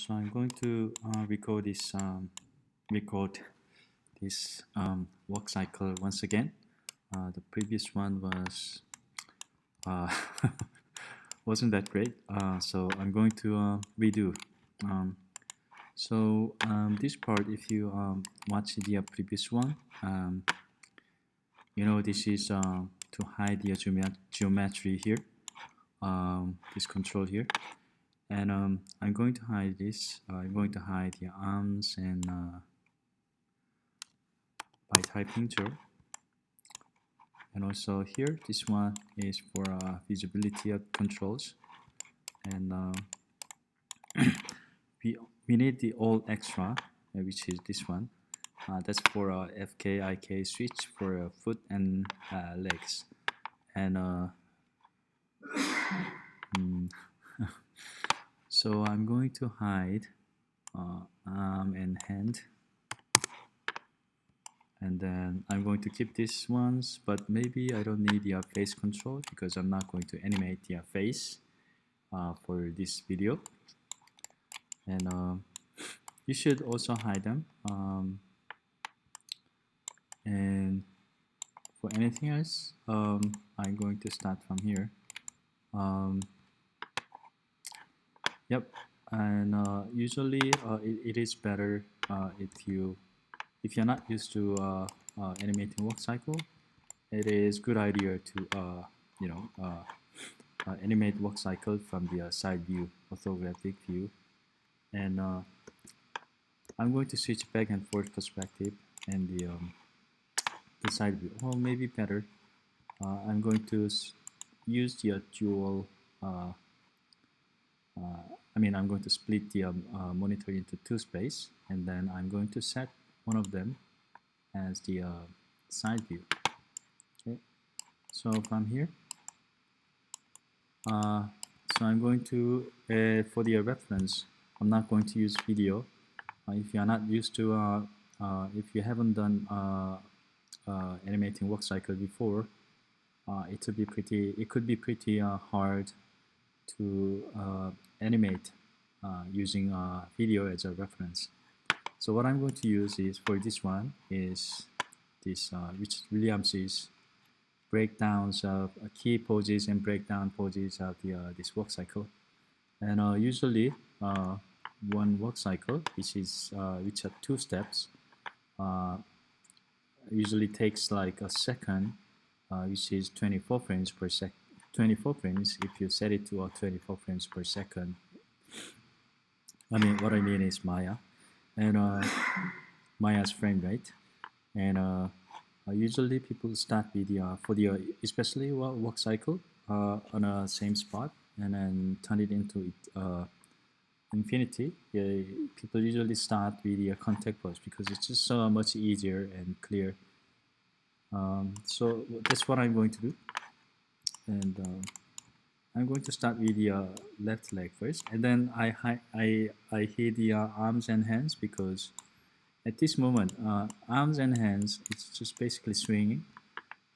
So I'm going to record this walk cycle once again. The previous one was uh, wasn't that great, so I'm going to redo. This part, if you watch the previous one, you know this is to hide the geometry here, this control here. And I'm going to hide this. I'm going to hide the arms and by typing 0. And also here, this one is for visibility of controls. And we need the all extra, which is this one. That's for FK, IK switch for foot and legs. And so I'm going to hide arm and hand, and then I'm going to keep these ones, but maybe I don't need the face control because I'm not going to animate the face for this video. And you should also hide them, and for anything else, I'm going to start from here. Yep, and usually it is better if you're not used to animating walk cycle. It is good idea to animate walk cycle from the side view, orthographic view, and I'm going to switch back and forth perspective and the side view. Well, maybe better. I'm going to use the dual. I'm going to split the monitor into two space, and then I'm going to set one of them as the side view. Okay, so from here, so I'm going to for the reference, I'm not going to use video. If you are not used to, if you haven't done animating walk cycle before, it could be pretty hard to animate using video as a reference. So what I'm going to use is for this one is this Richard Williams's breakdowns of key poses and breakdown poses of this walk cycle. And usually one walk cycle, which are 2 steps, usually takes like a second, which is 24 frames per second. 24 frames if you set it to 24 frames per second. What I mean is Maya, and Maya's frame rate. And usually people start with for the especially walk cycle on a same spot, and then turn it into infinity. People usually start with the contact pose because it's just so much easier and clear. So that's what I'm going to do. And I'm going to start with the left leg first, and then I hit the arms and hands because at this moment arms and hands, it's just basically swinging,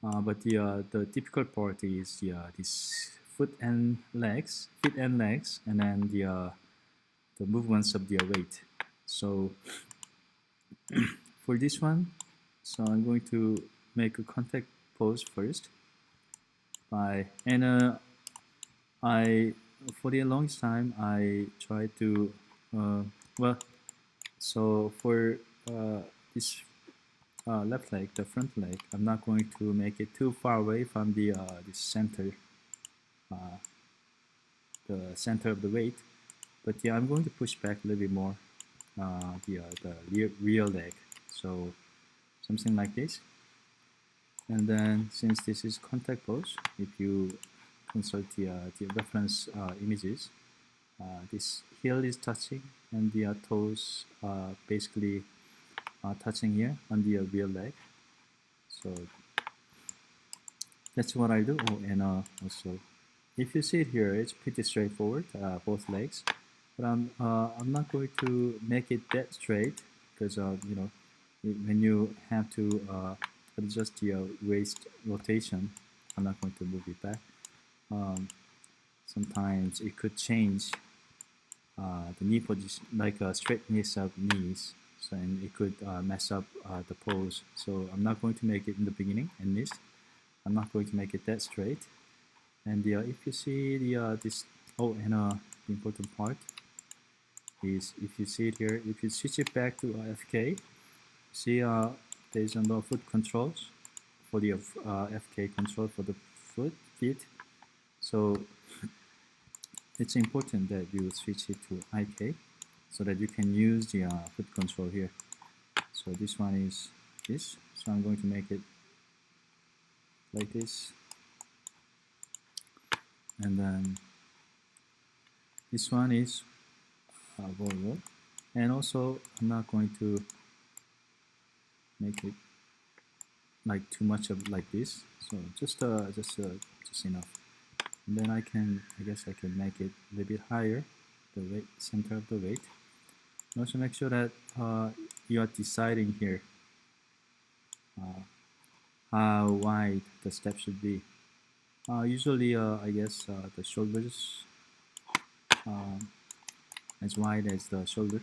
but the difficult part is this feet and legs, and then the movements of the weight. So for this one, so I'm going to make a contact pose first. For the longest time I tried to so for this left leg, the front leg, I'm not going to make it too far away from the center of the weight, but yeah, I'm going to push back a little bit more the rear leg, so something like this. And then since this is contact pose, if you consult the reference images, this heel is touching and the toes are basically touching here on the rear leg. So that's what I do. Oh, and also, if you see it here, it's pretty straightforward, both legs. But I'm not going to make it that straight because when you have to adjust your waist rotation, I'm not going to move it back. Sometimes it could change the knee position, like a straightness of knees. So and it could mess up the pose. So I'm not going to make it in the beginning, and this I'm not going to make it that straight. And if you see this, oh, and the important part is if you see it here, if you switch it back to FK, see there's no foot controls for the FK control for the feet. So it's important that you switch it to IK so that you can use the foot control here. So this one is this. So I'm going to make it like this. And then this one is Volvo. And also I'm not going to make it like too much of like this. So just enough. And then I guess I can make it a little bit higher, the weight, center of the weight. And also make sure that you are deciding here how wide the step should be. Usually, I guess the shoulders as wide as the shoulder.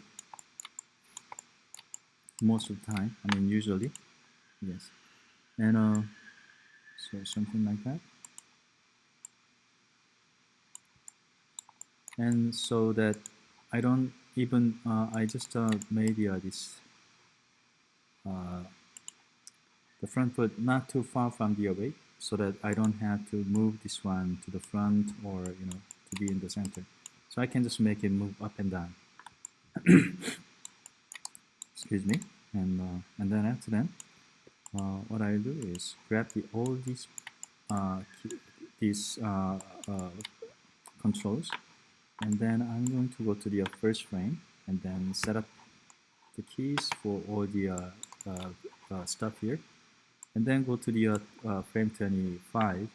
Most of the time, I mean usually, yes. And so something like that. And so that I don't even, I just made this the front foot not too far from the away, so that I don't have to move this one to the front or to be in the center. So I can just make it move up and down. Excuse me. And then after that, what I do is grab all these controls, and then I'm going to go to the first frame and then set up the keys for all the stuff here, and then go to the frame 25.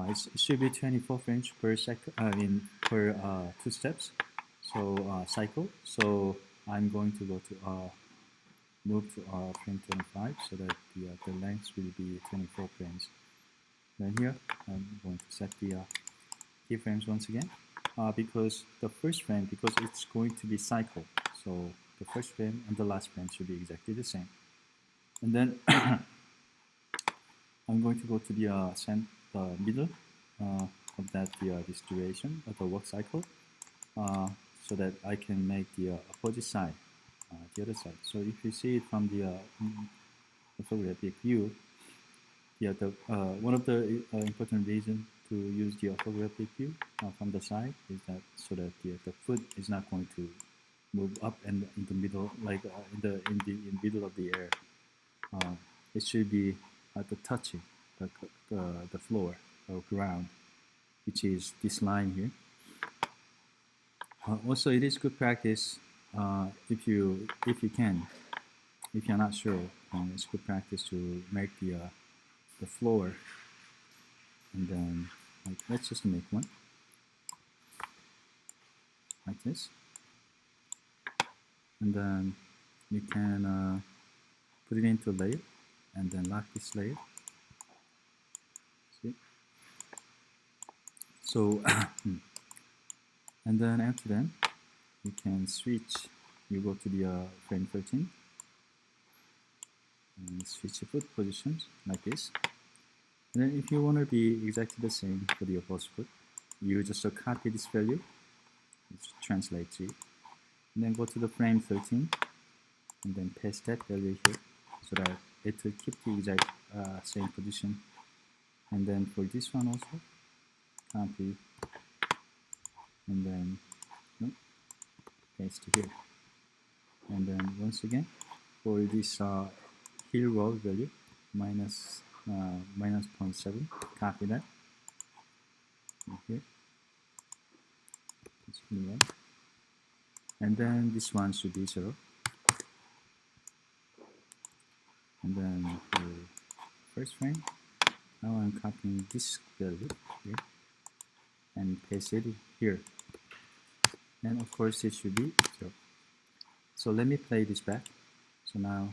It should be 24 frames per second. I mean per 2 steps. So cycle. So I'm going to go to move to frame 25 so that the length will be 24 frames. Then here I'm going to set the keyframes once again because the first frame, because it's going to be cycle. So the first frame and the last frame should be exactly the same. And then I'm going to go to the middle of that this duration of the work cycle so that I can make the opposite side, the other side. So if you see it from the orthographic view, one of the important reasons to use the orthographic view from the side is that so that the foot is not going to move up and in the middle, like in the middle of the air. It should be at the touching the floor or ground, which is this line here. Also, it is good practice if you can. If you're not sure, it's good practice to make the floor, and then let's just make one like this, and then you can put it into layer, and then lock this layer. See? So, and then after that, you can switch. You go to the frame 13 and switch the foot positions like this. And then if you want to be exactly the same for the opposite foot, you just copy this value, which translates it, and then go to the frame 13 and then paste that value here so that it will keep the exact same position. And then for this one also, copy and then paste here. And then once again, for this heel roll value, minus 0.7, copy that here. And then this one should be 0. And then for first frame, now I'm copying this value here and paste it here. And of course it should be 0. So let me play this back. So now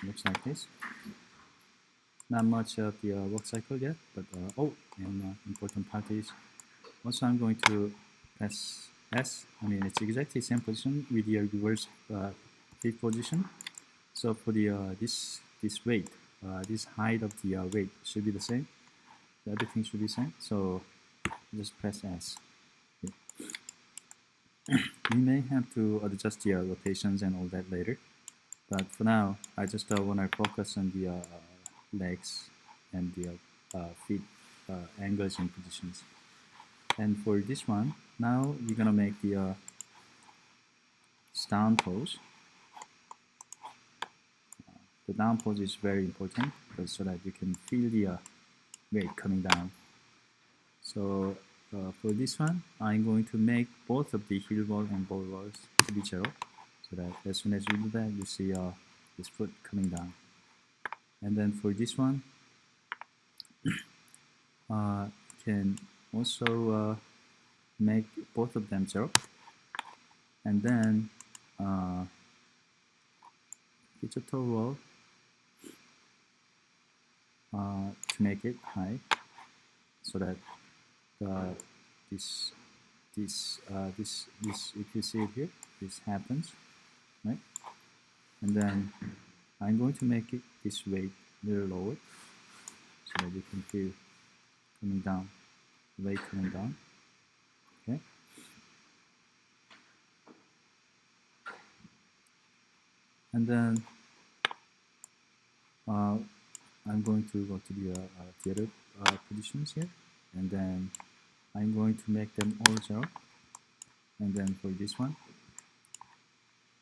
it looks like this. Not much of the work cycle yet, but important part is also I'm going to press S. I mean, it's exactly same position with the reverse fifth position. So for the this weight, this height of the weight should be the same. Everything should be same. So just press S. You may have to adjust the rotations and all that later, but for now, I just want to focus on the legs and the feet angles and positions. And for this one, now we're gonna make the down pose. The down pose is very important because so that you can feel the weight coming down. So for this one, I'm going to make both of the heel ball and ball balls to be 0, so that as soon as you do that, you see this foot coming down. And then for this one, you can also make both of them 0, and then get your toe roll to make it high, so that this if you see it here, this happens, right? And then I'm going to make it this weight a little lower, so that you can feel coming down, weight coming down. Okay. And then I'm going to go to the other positions here, and then I'm going to make them all 0. And then for this one,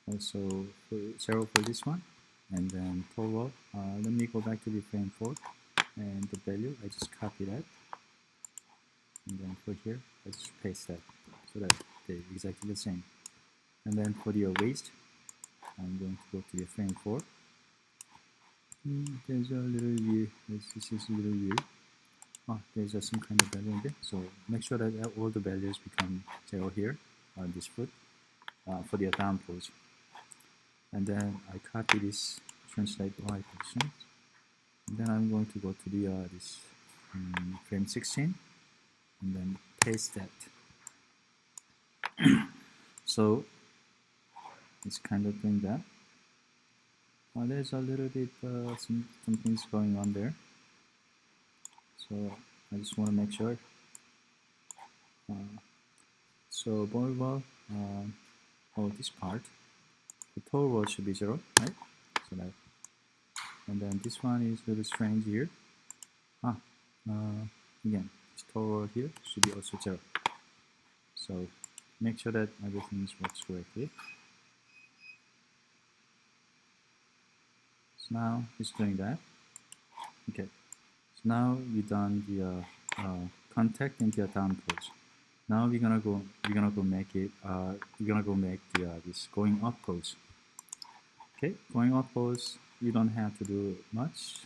also for 0 for this one, and then toe roll. Let me go back to the frame 4, and the value, I just copy that, and then for here, I just paste that, so that they're exactly the same. And then for the waist, I'm going to go to the frame 4. There's a little view. This is a little view. Oh, there's some kind of value in there. So make sure that all the values become 0 here on this foot for the down pose. And then I copy this, translate Y position. And then I'm going to go to the this frame 16, and then paste that. So it's kind of doing that. There's a little bit some things going on there. So I just want to make sure. So ball ball, this part, the toe roll should be 0, right? So that, and then this one is a little strange here. Again, this toe roll here should be also 0. So make sure that everything works correctly. So now it's doing that. Okay. So now we've done the contact and the down pose. Now we're gonna go make it. We're gonna go make the this going up pose. Okay, going up pose. You don't have to do much.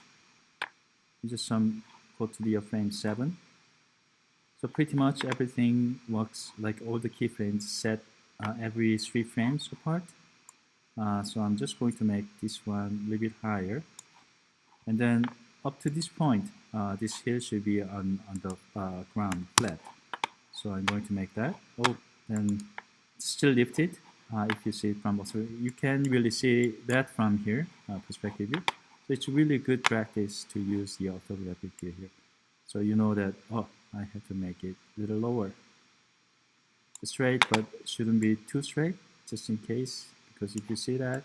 You just go to the frame 7. So pretty much everything works, like all the keyframes set every 3 frames apart. So I'm just going to make this one a little bit higher, and then up to this point, this heel should be on the ground flat. So I'm going to make that. Oh, then still lifted. If you see it from also, you can really see that from here, perspective view. So it's really good practice to use the orthographic view here. So you know that, oh, I have to make it a little lower. Straight, but shouldn't be too straight, just in case, because if you see that,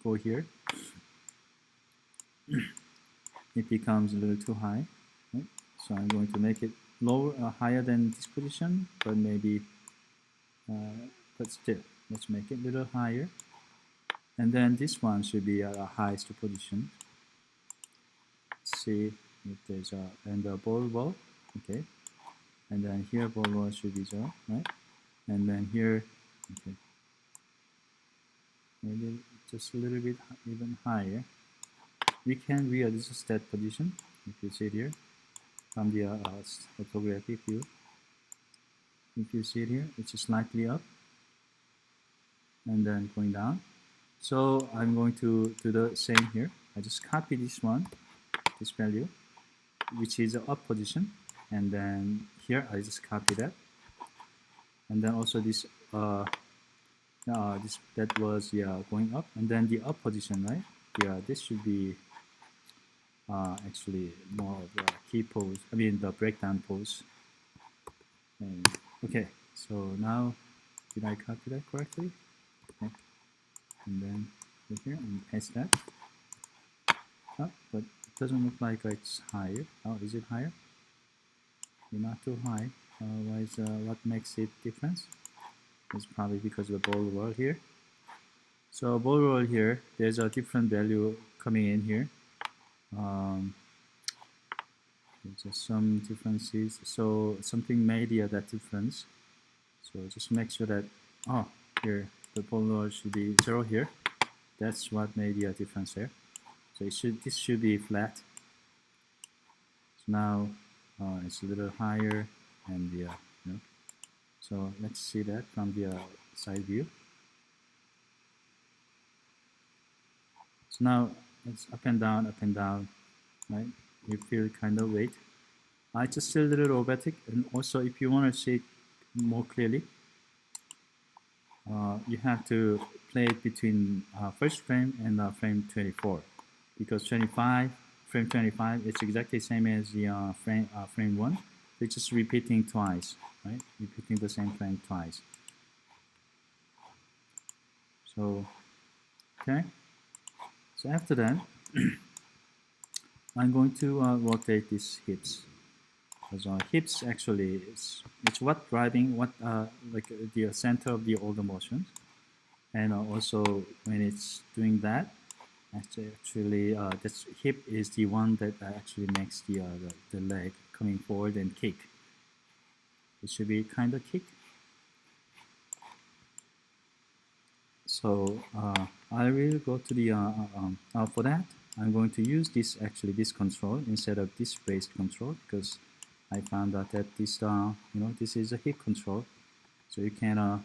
go here, it becomes a little too high. Right? So I'm going to make it lower, higher than this position, but maybe, but still, let's make it a little higher. And then this one should be at a highest position. Let's see if there's and the ball, okay. And then here ball should be 0, right? And then here, okay. Maybe just a little bit even higher. We can readjust that position, if you see it here, from the orthographic view. If you see it here, it's slightly up, and then going down. So I'm going to do the same here. I just copy this one, this value, which is the up position, and then here I just copy that, and then also this that was going up, and then the up position, right? This should be actually more of a key pose. I mean the breakdown pose. And, okay, so now did I copy that correctly? Okay. And then go here and paste that. Oh, but it doesn't look like it's higher. Oh, is it higher? You're not too high. What makes it difference? It's probably because of the ball roll here. So ball roll here, there's a different value coming in here. There's just some differences. So something made that difference. So just make sure that here the ball roll should be 0 here. That's what made the difference there. So this should be flat. So now it's a little higher, and so let's see that from the side view. So now it's up and down, right? You feel kind of weight. It's just a little robotic, and also if you want to see it more clearly, you have to play it between first frame and frame 24, because frame 25 it's exactly the same as the frame 1. It's just repeating twice, right? Repeating the same frame twice. So okay, so after that I'm going to rotate these hips, because hips actually it's what driving like the center of the order motion, and also when it's doing that, actually this hip is the one that actually makes the leg coming forward and kick. It should be kind of kick. So I will go to the for that I'm going to use this control instead of this waist control, because I found out that this this is a hip control, so you can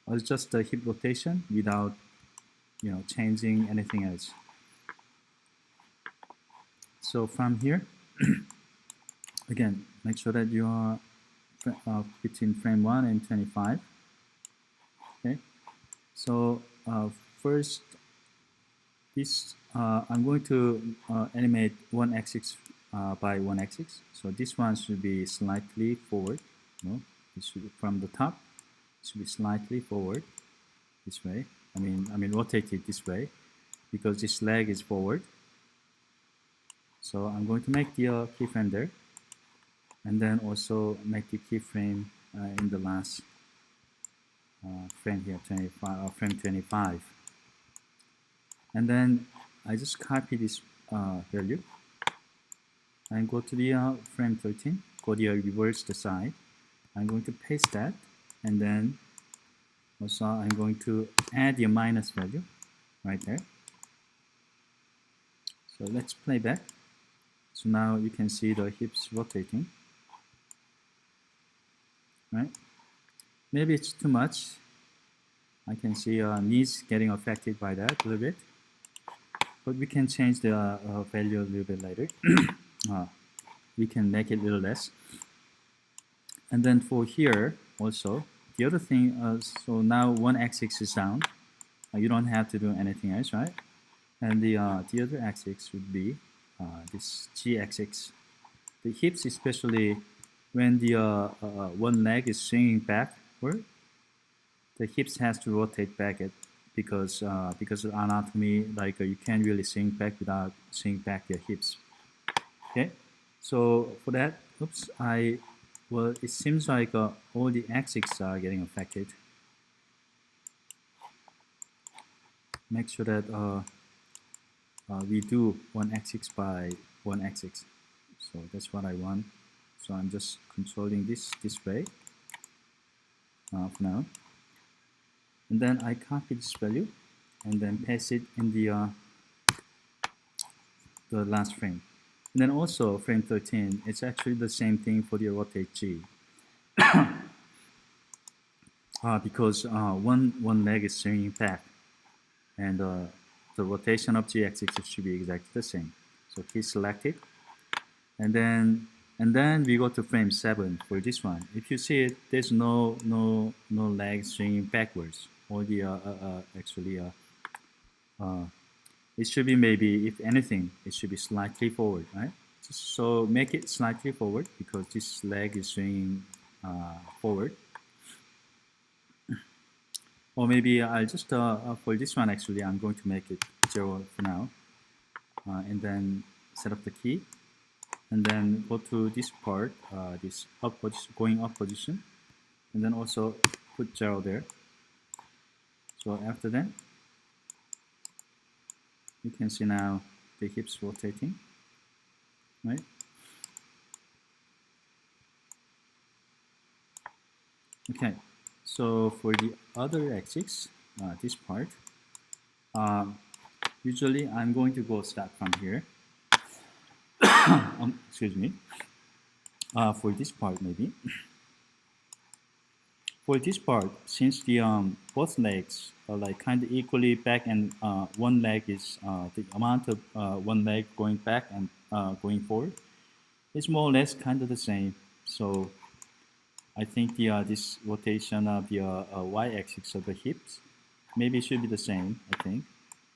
adjust the hip rotation without changing anything else. So from here, again, make sure that you are between frame 1 and 25. Okay, so first this I'm going to animate one axis by one axis. So this one should be slightly forward. It should be from the top. It should be slightly forward this way. I mean rotate it this way, because this leg is forward. So I'm going to make the keyframe there, and then also make the keyframe in the last frame here, frame 25. And then I just copy this value and go to the frame 13, go the reverse the side. I'm going to paste that, and then also I'm going to add the minus value right there. So let's play back. So now you can see the hips rotating, right? Maybe it's too much. I can see knees getting affected by that a little bit, but we can change the value a little bit later. We can make it a little less. And then for here also, the other thing, so now one axis is down. You don't have to do anything else, right? And the other axis would be this G-axis. The hips, especially when the one leg is swinging backward, the hips has to rotate back because of anatomy, like you can't really swing back without swinging back your hips. Okay, so for that, it seems like all the axes are getting affected. Make sure that we do one axis by one axis. So that's what I want. So I'm just controlling this way for now. And then I copy this value and then paste it in the last frame. And then also frame 13, it's actually the same thing for the rotate G. Because one leg is swinging back, and the rotation of G axis should be exactly the same. So key selected, and then And then we go to frame 7 for this one. If you see it, there's no leg swinging backwards. Or the actually it should be, maybe if anything, it should be slightly forward, right? So make it slightly forward because this leg is swinging forward. Or maybe I'll just for this one actually I'm going to make it 0 for now, and then set up the key, and then go to this part, this up position, going up position, and then also put 0 there. So after that, you can see now the hips rotating, right? Okay, so for the other axis, this part, usually I'm going to go start from here. Excuse me. For this part, maybe. For this part, since the both legs are like kind of equally back, and one leg is the amount of one leg going back and going forward, it's more or less kind of the same. So I think the this rotation of the y-axis of the hips maybe should be the same. I think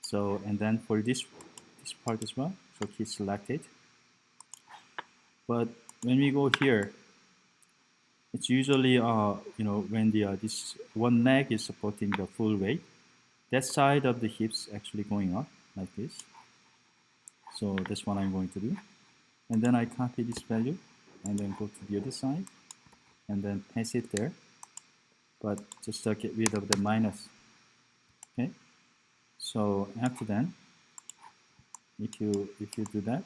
so. And then for this part as well, so key selected. But when we go here, it's usually when the this one leg is supporting the full weight, that side of the hips actually going up like this. So that's what I'm going to do. And then I copy this value and then go to the other side and then paste it there. But just to get rid of the minus. Okay. So after that, if you do that,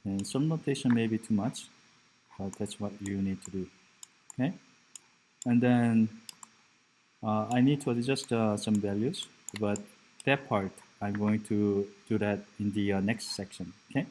and some notation may be too much, but that's what you need to do. Okay. And then I need to adjust some values, but that part I'm going to do that in the next section. Okay.